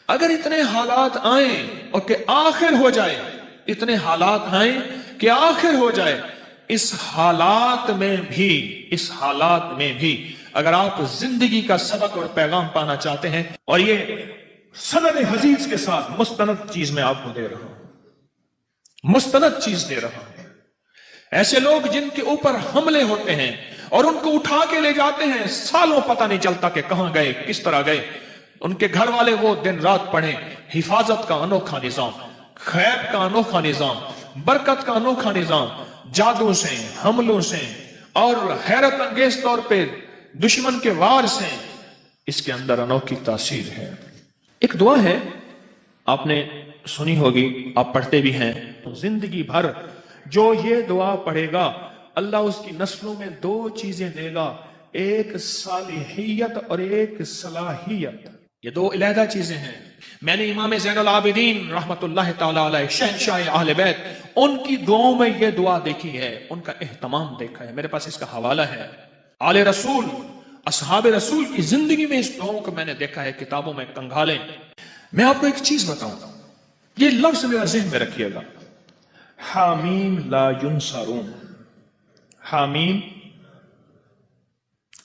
اگر اتنے حالات آئیں اور کہ آخر ہو جائے، اتنے حالات آئیں کہ آخر ہو جائے، اس حالات میں بھی اگر آپ زندگی کا سبق اور پیغام پانا چاہتے ہیں، اور یہ سند حدیث کے ساتھ مستند چیز میں آپ کو دے رہا ہوں، مستند چیز دے رہا ہوں، ایسے لوگ جن کے اوپر حملے ہوتے ہیں اور ان کو اٹھا کے لے جاتے ہیں، سالوں پتہ نہیں چلتا کہ کہاں گئے، کس طرح گئے، ان کے گھر والے وہ دن رات پڑھیں، حفاظت کا انوکھا نظام، خیر کا انوکھا نظام، برکت کا انوکھا نظام، جادو سے، حملوں سے اور حیرت انگیز طور پہ دشمن کے وار سے، اس کے اندر انوکھی تاثیر ہے۔ ایک دعا ہے، آپ نے سنی ہوگی، آپ پڑھتے بھی ہیں، زندگی بھر جو یہ دعا پڑھے گا اللہ اس کی نسلوں میں دو چیزیں دے گا، ایک صالحیت اور ایک صلاحیت۔ یہ دو علیحدہ چیزیں ہیں۔ میں نے امام زین العابدین رحمت اللہ تعالی علیہ، شہنشاہ اہل بیت، ان کی دعاؤں میں یہ دعا دیکھی ہے، ان کا اہتمام دیکھا ہے، میرے پاس اس کا حوالہ ہے۔ آل رسول، اصحاب رسول کی زندگی میں اس دعاؤں کو میں نے دیکھا ہے، کتابوں میں کنگالیں۔ میں آپ کو ایک چیز بتاؤں، یہ لفظ میرا ذہن میں رکھیے گا، حامیم لا ینصرون۔ حامیم،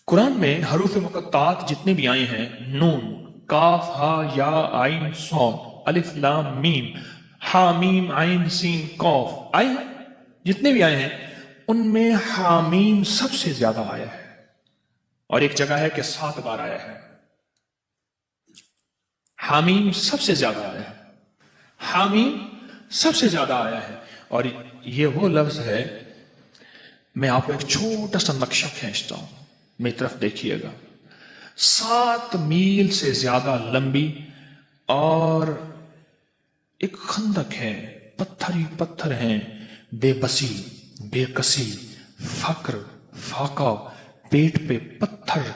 قرآن میں حروف مقطعات جتنے بھی آئے ہیں، نون، کاف، ہا، یا، عین، صاد، الف، لام، میم، حامیم، عین، سین، قاف، آئے ہیں، جتنے بھی آئے ہیں ان میں حامیم سب سے زیادہ آیا ہے، اور ایک جگہ ہے کہ 7 بار آیا ہے۔ حامیم سب سے زیادہ آیا ہے، حامیم سب سے زیادہ آیا ہے، اور یہ وہ لفظ ہے، میں آپ کو ایک چھوٹا سا نقشہ کھینچتا ہوں، میری طرف دیکھیے گا، 7 میل سے زیادہ لمبی اور ایک خندق ہے، پتھر ہی پتھر ہیں، بے بسی، بے کسی، فقر، فاقہ، پیٹ پہ پتھر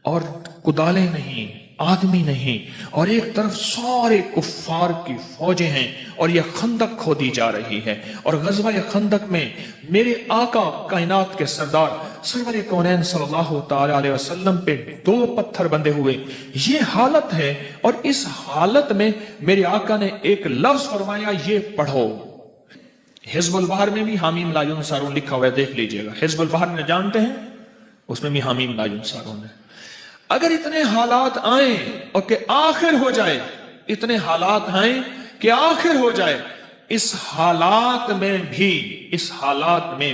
اور کدالیں نہیں، آدمی نہیں، اور ایک طرف سارے کفار کی فوجیں ہیں، اور یہ خندق کھودی جا رہی ہے، اور غزوہ خندق میں میرے آقا کائنات کے سردار سرور کونین صلی اللہ تعالی علیہ وسلم پہ 2 پتھر بندے ہوئے، یہ حالت ہے، اور اس حالت میں میرے آقا نے ایک لفظ فرمایا، یہ پڑھو۔ حزب البحر میں بھی حامیم لا ینصرون لکھا ہوا ہے، دیکھ لیجئے گا، حزب البحر میں جانتے ہیں، اس میں بھی حامیم لا ینصرون ہے۔ اگر اتنے حالات آئیں اور کہ آخر ہو جائے، اتنے حالات آئیں کہ آخر ہو جائے، اس حالات میں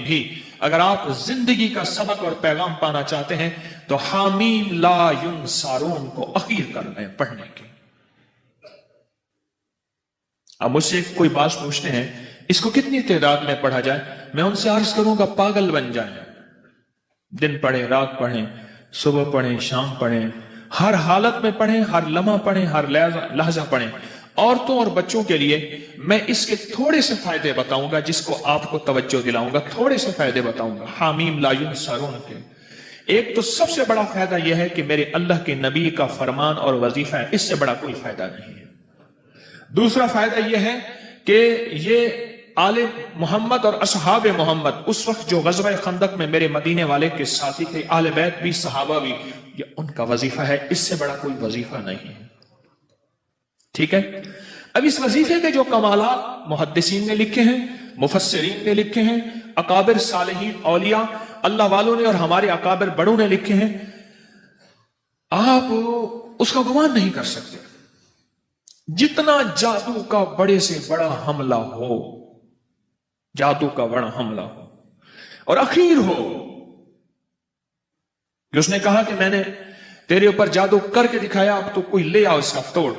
بھی اگر آپ زندگی کا سبق اور پیغام پانا چاہتے ہیں تو حامیم لا ینصرون کو اخیر کر رہے ہیں پڑھنے کی۔ اب مجھ سے کوئی بات پوچھتے ہیں، اس کو کتنی تعداد میں پڑھا جائے؟ میں ان سے عرض کروں گا پاگل بن جائیں، دن پڑھیں، رات پڑھیں، صبح پڑھیں، شام پڑھیں، ہر حالت میں پڑھیں، ہر لمحہ پڑھیں، ہر لحظہ پڑھیں۔ عورتوں اور بچوں کے لیے میں اس کے تھوڑے سے فائدے بتاؤں گا، جس کو آپ کو توجہ دلاؤں گا، تھوڑے سے فائدے بتاؤں گا حامیم لا ینصرون کے۔ ایک تو سب سے بڑا فائدہ یہ ہے کہ میرے اللہ کے نبی کا فرمان اور وظیفہ ہے، اس سے بڑا کوئی فائدہ نہیں ہے۔ دوسرا فائدہ یہ ہے کہ یہ آل محمد اور اصحاب محمد اس وقت جو غزوہ خندق میں میرے مدینے والے کے ساتھی تھے، آل بیت بھی، صحابہ بھی، یہ ان کا وظیفہ ہے، اس سے بڑا کوئی وظیفہ نہیں ہے۔ ٹھیک ہے؟ اب اس وظیفے کے جو کمالات محدثین نے لکھے ہیں، مفسرین نے لکھے ہیں، اکابر صالحین اولیاء اللہ والوں نے اور ہمارے اکابر بڑوں نے لکھے ہیں، آپ اس کا گمان نہیں کر سکتے۔ جتنا جادو کا بڑے سے بڑا حملہ ہو، جادو کا بڑا حملہ ہو اور اخیر ہو کہ اس نے کہا کہ میں نے تیرے اوپر جادو کر کے دکھایا، اب تو کوئی لے آؤ اس کا توڑ،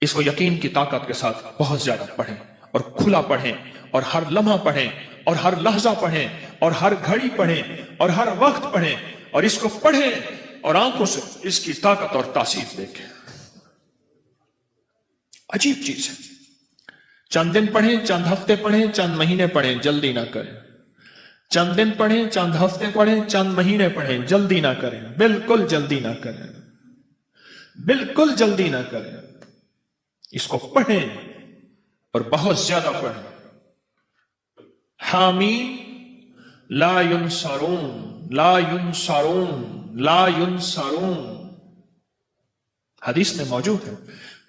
اس کو یقین کی طاقت کے ساتھ بہت زیادہ پڑھیں اور کھلا پڑھیں اور ہر لمحہ پڑھیں اور ہر لحظہ پڑھیں اور ہر گھڑی پڑھیں اور ہر وقت پڑھیں، اور اس کو پڑھیں اور آنکھوں سے اس کی طاقت اور تاثیر دیکھیں۔ عجیب چیز ہے، چند دن پڑھیں، چند ہفتے پڑھیں، چند مہینے پڑھیں، جلدی نہ کریں۔ چند دن پڑھیں، چند ہفتے پڑھیں، چند مہینے پڑھیں، جلدی نہ کریں، بالکل جلدی نہ کریں، بالکل جلدی نہ کریں۔ اس کو پڑھیں اور بہت زیادہ پڑھیں۔ حامیم لا ینصرون، لا ینصرون، لا ینصرون، حدیث میں موجود ہے،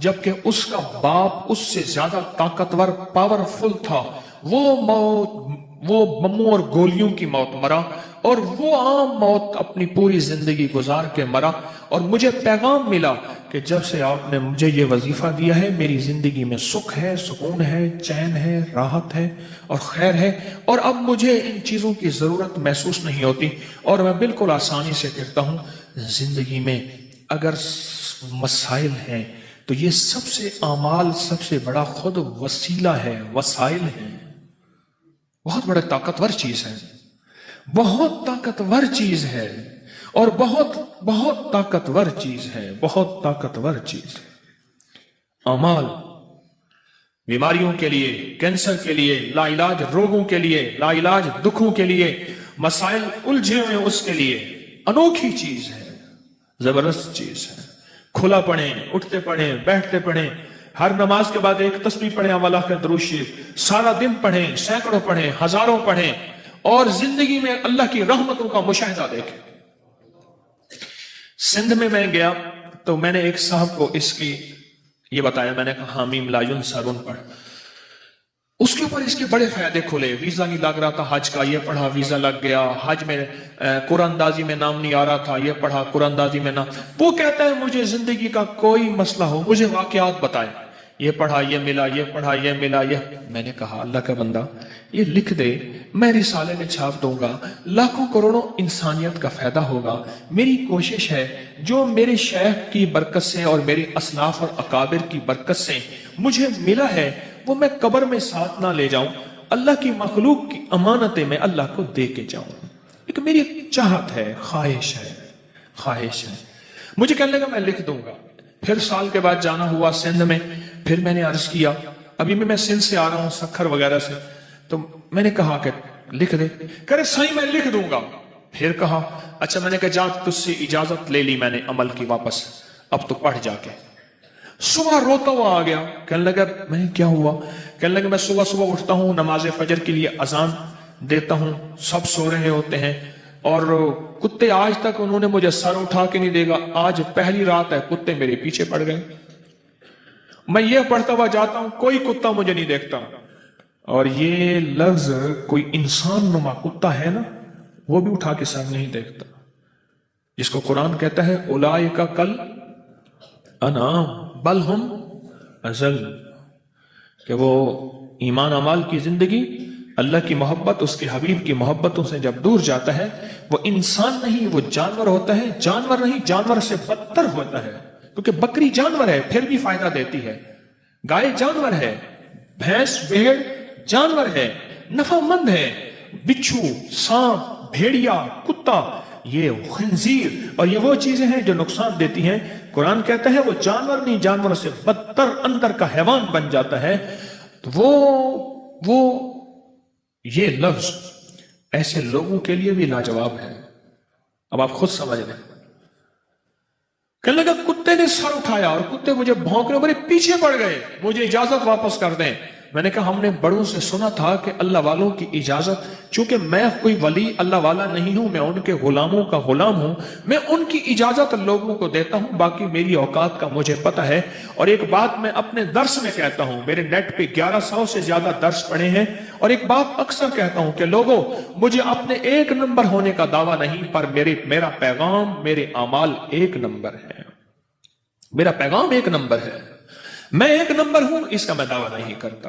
جبکہ اس کا باپ اس سے زیادہ طاقتور پاورفل تھا، وہ بموں اور گولیوں کی موت مرا، اور وہ عام موت اپنی پوری زندگی گزار کے مرا، اور مجھے پیغام ملا کہ جب سے آپ نے مجھے یہ وظیفہ دیا ہے میری زندگی میں سکھ ہے، سکون ہے، چین ہے، راحت ہے اور خیر ہے، اور اب مجھے ان چیزوں کی ضرورت محسوس نہیں ہوتی، اور میں بالکل آسانی سے کہتا ہوں زندگی میں اگر مسائل ہیں تو یہ سب سے اعمال سب سے بڑا خود وسیلہ ہے، وسائل ہیں، بہت بڑا طاقتور چیز ہے، بہت طاقتور چیز ہے، اور بہت بہت طاقتور چیز ہے، بہت طاقتور چیز ہے۔ اعمال بیماریوں کے لیے، کینسر کے لیے، لا علاج روگوں کے لیے، لا علاج دکھوں کے لیے، مسائل الجھے ہوئے اس کے لیے انوکھی چیز ہے، زبردست چیز ہے۔ کھلا پڑھیں، اٹھتے پڑھیں، بیٹھتے پڑھیں، ہر نماز کے بعد ایک تسبیح پڑھیں، اللہ کا درود شریف، سارا دن پڑھیں، سینکڑوں پڑھیں، ہزاروں پڑھیں، اور زندگی میں اللہ کی رحمتوں کا مشاہدہ دیکھیں۔ سندھ میں گیا تو میں نے ایک صاحب کو اس کی یہ بتایا، میں نے کہا حامیم لا ینصرون پڑھ، اس کے اوپر اس کے بڑے فائدے کھلے، ویزا نہیں لگ رہا تھا حج کا، یہ پڑھا ویزا لگ گیا، حج میں قرآن اندازی میں نام نہیں آ رہا تھا، یہ پڑھا قرآن اندازی میں نام، وہ کہتا ہے مجھے زندگی کا کوئی مسئلہ ہو مجھے واقعات بتائے، یہ پڑھا یہ ملا، یہ پڑھا یہ ملا، یہ میں نے کہا اللہ کا بندہ یہ لکھ دے، میں رسالے میں چھاپ دوں گا، لاکھوں کروڑوں انسانیت کا فائدہ ہوگا۔ میری کوشش ہے جو میرے شیخ کی برکت سے اور میرے اسلاف اور اکابر کی برکت سے مجھے ملا ہے وہ میں قبر میں ساتھ نہ لے جاؤں، اللہ کی مخلوق کی امانتیں میں اللہ کو دے کے جاؤں۔ ایک میری چاہت ہے، خواہش ہے۔ مجھے کہنے لگا میں لکھ دوں گا۔ پھر سال کے بعد جانا ہوا سندھ میں، پھر میں نے عرض کیا، ابھی میں سندھ سے آ رہا ہوں سکھر وغیرہ سے، تو میں نے کہا کہ لکھ دے، کہہ رہے صحیح میں لکھ دوں گا۔ پھر کہا اچھا، میں نے کہا جا تجھ سے اجازت لے لی میں نے عمل کی واپس، اب تو پڑھ جا کے۔ صبح روتا ہوا آ گیا، کہنے لگا میں کیا ہوا؟ کہنے لگا میں صبح اٹھتا ہوں، نماز فجر کے لیے اذان دیتا ہوں، سب سو رہے ہوتے ہیں، اور کتے آج تک انہوں نے مجھے سر اٹھا کے نہیں دیکھا، آج پہلی رات ہے کتے میرے پیچھے پڑ گئے، میں یہ پڑھتا ہوا جاتا ہوں کوئی کتا مجھے نہیں دیکھتا، اور یہ لفظ کوئی انسان نما کتا ہے نا وہ بھی اٹھا کے سر نہیں دیکھتا، جس کو قرآن کہتا ہے اولئک کل انعام بل ہم اضل، کہ وہ ایمان اعمال کی زندگی، اللہ کی محبت، اس کے حبیب کی محبتوں سے جب دور جاتا ہے وہ انسان نہیں، وہ جانور ہوتا ہے، جانور نہیں جانور سے بدتر ہوتا ہے، کیونکہ بکری جانور ہے پھر بھی فائدہ دیتی ہے، گائے جانور ہے، بھینس بھیڑ جانور ہے، نفع مند ہے، بچھو سانپ بھیڑیا کتا یہ خنزیر اور یہ وہ چیزیں ہیں جو نقصان دیتی ہیں، قرآن کہتا ہے وہ جانور نہیں جانور سے بدتر اندر کا حیوان بن جاتا ہے، تو وہ یہ لفظ ایسے لوگوں کے لیے بھی لاجواب ہے۔ اب آپ خود سمجھ لیں، کہنے لگا کتے نے سر اٹھایا اور کتے مجھے بھونکنے میرے پیچھے پڑ گئے، مجھے اجازت واپس کر دیں۔ میں نے کہا ہم نے بڑوں سے سنا تھا کہ اللہ والوں کی اجازت، چونکہ میں کوئی ولی اللہ والا نہیں ہوں، میں ان کے غلاموں کا غلام ہوں، میں ان کی اجازت لوگوں کو دیتا ہوں، باقی میری اوقات کا مجھے پتہ ہے۔ اور ایک بات میں اپنے درس میں کہتا ہوں، میرے نیٹ پہ 1100 سے زیادہ درس پڑھے ہیں، اور ایک بات اکثر کہتا ہوں کہ لوگوں مجھے اپنے ایک نمبر ہونے کا دعویٰ نہیں، پر میرا پیغام میرے اعمال ایک نمبر ہے، میرا پیغام ایک نمبر ہے، میں ایک نمبر ہوں، اس کا میں دعویٰ نہیں کرتا۔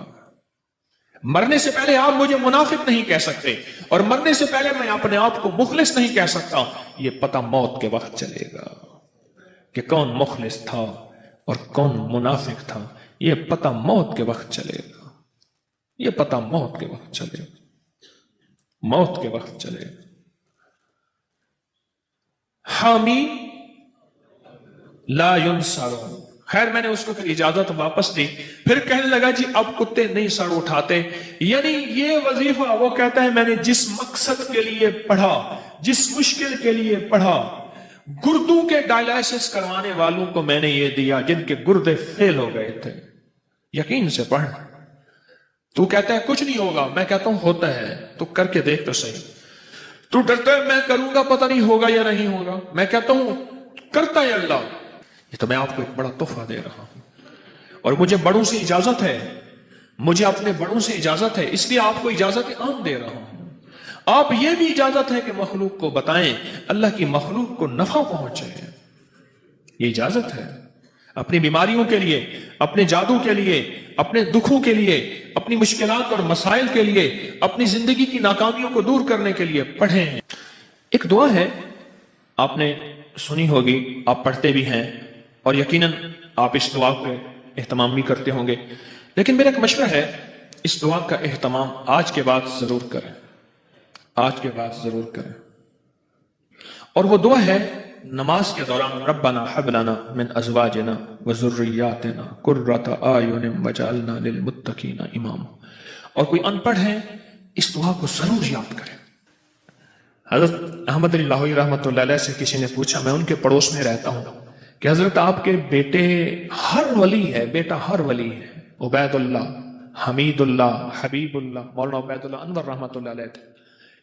مرنے سے پہلے آپ مجھے منافق نہیں کہہ سکتے، اور مرنے سے پہلے میں اپنے آپ کو مخلص نہیں کہہ سکتا، یہ پتہ موت کے وقت چلے گا کہ کون مخلص تھا اور کون منافق تھا، یہ پتہ موت کے وقت چلے گا، یہ پتہ موت کے وقت چلے گا، موت کے وقت چلے گا۔ حامی لا ینصرون، خیر میں نے اس کو پھر اجازت واپس دی، پھر کہنے لگا جی اب کتے نہیں سر اٹھاتے، یعنی یہ وظیفہ وہ کہتا ہے میں نے جس مقصد کے لیے پڑھا، جس مشکل کے لیے پڑھا، گردوں کے ڈائلائسس کروانے والوں کو میں نے یہ دیا جن کے گردے فیل ہو گئے تھے، یقین سے پڑھ۔ تو کہتا ہے کچھ نہیں ہوگا، میں کہتا ہوں ہوتا ہے، تو کر کے دیکھ تو صحیح۔ تو ڈرتا ہے میں کروں گا پتہ نہیں ہوگا یا نہیں ہوگا، میں کہتا ہوں کرتا ہے اللہ۔ یہ تو میں آپ کو ایک بڑا تحفہ دے رہا ہوں، اور مجھے بڑوں سے اجازت ہے، مجھے اپنے بڑوں سے اجازت ہے، اس لیے آپ کو اجازت عام دے رہا ہوں۔ آپ یہ بھی اجازت ہے کہ مخلوق کو بتائیں، اللہ کی مخلوق کو نفع پہنچے، یہ اجازت ہے۔ اپنی بیماریوں کے لیے، اپنے جادو کے لیے، اپنے دکھوں کے لیے، اپنی مشکلات اور مسائل کے لیے، اپنی زندگی کی ناکامیوں کو دور کرنے کے لیے پڑھیں۔ ایک دعا ہے، آپ نے سنی ہوگی، آپ پڑھتے بھی ہیں اور یقیناً آپ اس دعا کو اہتمام بھی کرتے ہوں گے، لیکن میرا ایک مشورہ ہے، اس دعا کا اہتمام آج کے بعد ضرور کریں، آج کے بعد ضرور کریں۔ اور وہ دعا ہے نماز کے دوران، ربنا ہب لنا من ازواجنا وذریاتنا قرۃ اعین واجعلنا للمتقین اماما۔ اور کوئی ان پڑھ ہے اس دعا کو ضرور یاد کرے۔ حضرت احمد علی لاہوری رحمۃ اللہ علیہ سے کسی نے پوچھا، میں ان کے پڑوس میں رہتا ہوں، کہ حضرت آپ کے بیٹے ہر ولی ہے، بیٹا ہر ولی ہے، عبید اللہ، حمید اللہ، حبیب اللہ، مولانا عبید اللہ انور رحمۃ اللہ علیہ تھے،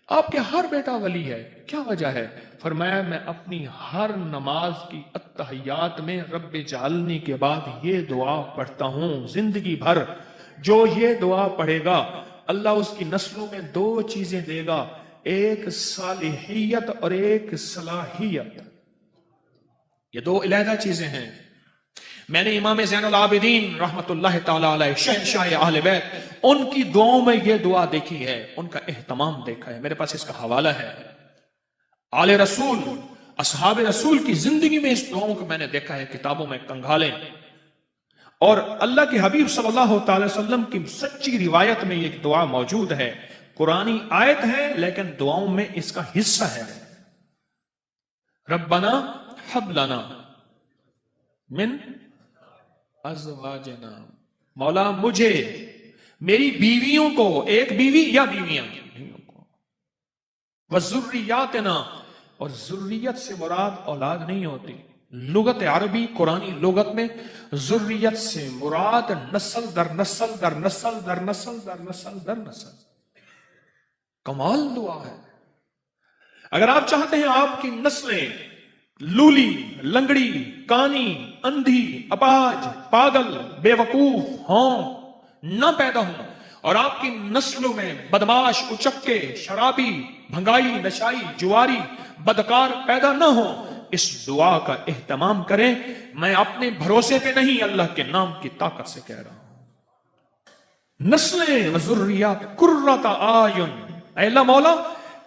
آپ کے ہر بیٹا ولی ہے، کیا وجہ ہے؟ فرمایا میں اپنی ہر نماز کی اتحیات میں رب جعلنی کے بعد یہ دعا پڑھتا ہوں، زندگی بھر جو یہ دعا پڑھے گا اللہ اس کی نسلوں میں دو چیزیں دے گا، ایک صالحیت اور ایک صلاحیت، یہ دو علیحدہ چیزیں ہیں۔ میں نے امام زین العابدین رحمت اللہ تعالی علیہ شہنشاہ اہل بیت ان کی دعاؤں میں یہ دعا دیکھی ہے، ان کا اہتمام دیکھا ہے، میرے پاس اس کا حوالہ ہے۔ آل رسول، اصحاب رسول کی زندگی میں اس دعاؤں کو میں نے دیکھا ہے، کتابوں میں کنگھالیں، اور اللہ کے حبیب صلی اللہ تعالی وسلم کی سچی روایت میں یہ دعا موجود ہے، قرآنی آیت ہے لیکن دعاؤں میں اس کا حصہ ہے۔ ربنا ہب لنا من ازواجنا، مولا مجھے، میری بیویوں کو، ایک بیوی یا بیویاں کو، وذریاتنا، اور ذریت سے مراد اولاد نہیں ہوتی، لغت عربی قرآنی لغت میں ذریت سے مراد نسل در نسل در نسل در نسل در نسل در نسل۔ کمال دعا ہے۔ اگر آپ چاہتے ہیں آپ کی نسلیں لولی، لنگڑی، کانی، اندھی، اپاہج، پاگل، بے وقوف ہوں، نہ پیدا ہوں، اور آپ کی نسلوں میں بدماش، اچکے، شرابی، بھنگائی، نشائی، جواری، بدکار پیدا نہ ہوں، اس دعا کا اہتمام کریں۔ میں اپنے بھروسے پہ نہیں، اللہ کے نام کی طاقت سے کہہ رہا ہوں۔ نسلیں و ذریات قرۃ اعین، اے اللہ مولا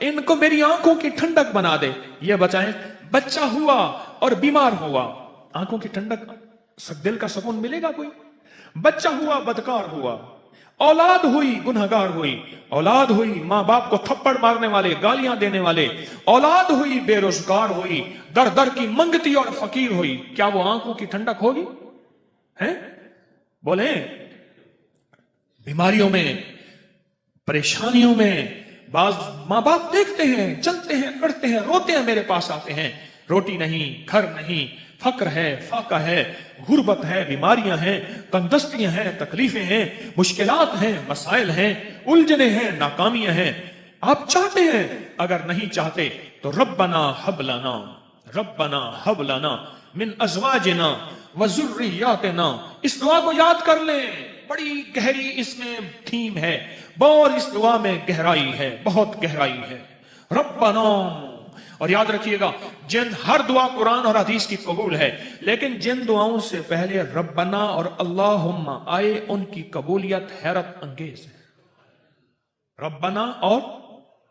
ان کو میری آنکھوں کی ٹھنڈک بنا دے۔ یہ بچائیں، بچہ ہوا اور بیمار ہوا، آنکھوں کی ٹھنڈک، دل کا سکون ملے گا کوئی؟ بچہ ہوا بدکار ہوا، اولاد ہوئی گنہگار ہوئی، اولاد ہوئی ماں باپ کو تھپڑ مارنے والے، گالیاں دینے والے، اولاد ہوئی بے روزگار ہوئی، در در کی منگتی اور فقیر ہوئی، کیا وہ آنکھوں کی ٹھنڈک ہوگی؟ ہیں بولیں؟ بیماریوں میں، پریشانیوں میں، بعض ماں باپ دیکھتے ہیں، چلتے ہیں، کرتے ہیں، روتے ہیں، میرے پاس آتے ہیں، روٹی نہیں، گھر نہیں، فقر ہے، فاقہ ہے، غربت ہے، بیماریاں ہیں، تنگدستیاں ہیں، تکلیفیں ہیں، مشکلات ہیں، مسائل ہیں، الجھنیں ہیں، ناکامیاں ہیں۔ آپ چاہتے ہیں؟ اگر نہیں چاہتے تو ربنا ہب لنا، ربنا ہب لنا من ازواجنا وذریاتنا، اس دعا کو یاد کر لیں، بڑی گہری اس میں تھیم ہے، اور اس دعا میں گہرائی ہے، بہت گہرائی ہے۔ ربنا، اور یاد رکھیے گا جن ہر دعا قرآن اور حدیث کی قبول ہے، لیکن جن دعاؤں سے پہلے ربنا اور اللہم آئے ان کی قبولیت حیرت انگیز ہے۔ ربنا اور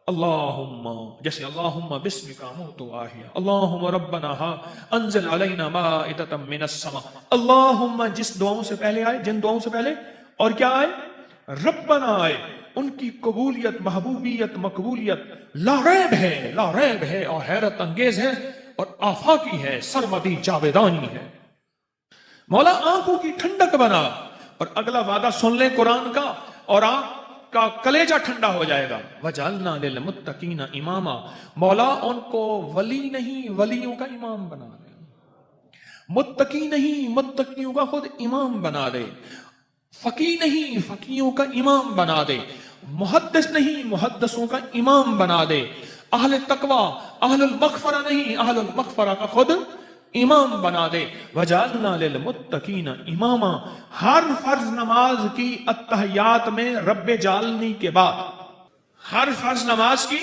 اللہم، جیسے اللہم بسمک اموت و احیا، اللہم ربنا انزل علینا مائدۃ من السماء، اللہم جس دعاؤں سے پہلے آئے، جن دعاؤں سے پہلے، اور کیا آئے؟ ربنا آئے، ان کی قبولیت، محبوبیت، مقبولیت لا ریب ہے، لا ریب ہے، اور حیرت انگیز ہے، اور آفاقی ہے، سرمدی جاویدانی ہے۔ مولا آنکھوں کی ٹھنڈک بنا، اور اگلا وعدہ سن لیں قرآن کا، اور آنکھ کا کلیجہ ٹھنڈا ہو جائے گا۔ وَجَعَلْنَا لِلْمُتَّقِينَ إِمَامًا، مولا ان کو ولی نہیں، ولیوں کا امام بنا دے، متقی نہیں، متقیوں کا خود امام بنا دے، فقی نہیں، فقیوں کا امام بنا دے، محدث نہیں، محدثوں کا امام بنا دے، اہل تقوی، اہل المغفرہ نہیں، اہل المغفرہ کا خود امام بنا دے. وجعلنا للمتقین اماما. ہر فرض نماز کی التحیات میں رب جعلنی کے بعد، ہر فرض نماز کی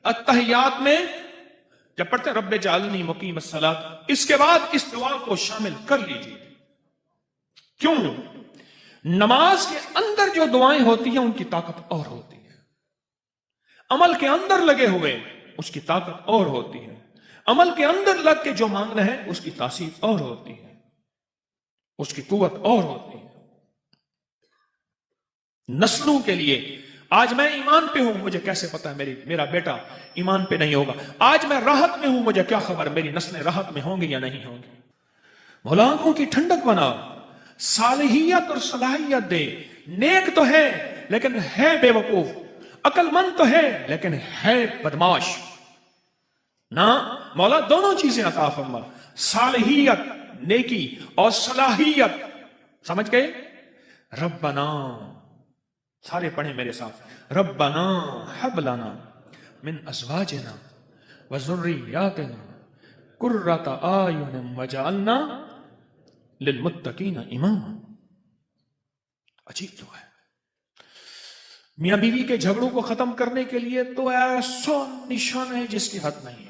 التحیات میں جب پڑھتے ہیں رب جعلنی مقیم الصلاۃ، اس کے بعد اس دعا کو شامل کر لیجیے. کیوں؟ نماز کے اندر جو دعائیں ہوتی ہیں ان کی طاقت اور ہوتی ہے. عمل کے اندر لگے ہوئے اس کی طاقت اور ہوتی ہے. عمل کے اندر لگ کے جو مانگنا ہے اس کی تاثیر اور ہوتی ہے، اس کی قوت اور ہوتی ہے. نسلوں کے لیے آج میں ایمان پہ ہوں، مجھے کیسے پتا ہے میرا بیٹا ایمان پہ نہیں ہوگا. آج میں راحت میں ہوں، مجھے کیا خبر میری نسلیں راحت میں ہوں گی یا نہیں ہوں گی. مولا آنکھوں کی ٹھنڈک بنا، صالحیت اور صلاحیت دے. نیک تو ہے لیکن ہے بے وقوف، عقل مند تو ہے لیکن ہے بدماش. نہ مولا دونوں چیزیں عطا فرما، صالحیت نیکی اور صلاحیت. سمجھ گئے؟ ربنا، سارے پڑھیں میرے ساتھ، ربنا حب لنا من ازواجنا وذریاتنا قرۃ اعین وجعلنا للمتقین اماما. عجیب تو ہے. میاں بیوی کے جھگڑوں کو ختم کرنے کے لیے تو ایسا نشان ہے جس کی حد نہیں ہے.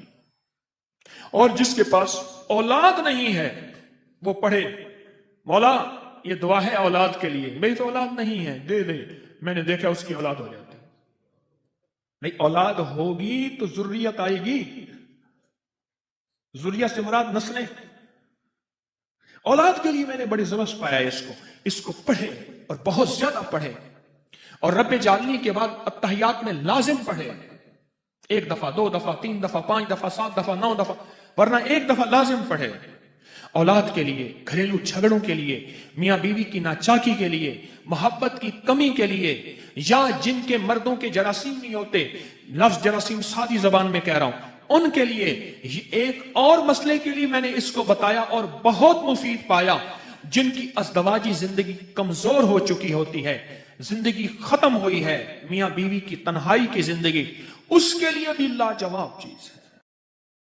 اور جس کے پاس اولاد نہیں ہے وہ پڑھے، مولا یہ دعا ہے اولاد کے لیے، میری تو اولاد نہیں ہے، دے دے. میں نے دیکھا اس کی اولاد ہو جاتی. نہیں، اولاد ہوگی تو ذریت آئے گی. ذریت سے مراد نسلیں. اولاد کے لیے میں نے بڑی زبردست پایا اس کو پڑھے اور بہت زیادہ پڑھے. اور رب جعلنی کے بعد التحیات میں لازم پڑھے. 1 دفعہ 2 دفعہ 3 دفعہ 5 دفعہ 7 دفعہ 9 دفعہ، ورنہ 1 دفعہ لازم پڑھے. اولاد کے لیے، گھریلو جھگڑوں کے لیے، میاں بیوی کی ناچاکی کے لیے، محبت کی کمی کے لیے، یا جن کے مردوں کے جراثیم نہیں ہوتے، لفظ جراثیم سادی زبان میں کہہ رہا ہوں، ان کے لیے. ایک اور مسئلے کے لیے میں نے اس کو بتایا اور بہت مفید پایا. جن کی ازدواجی زندگی کمزور ہو چکی ہوتی ہے، زندگی ختم ہوئی ہے، میاں بیوی کی تنہائی کی زندگی، اس کے لیے بھی لاجواب چیز ہے.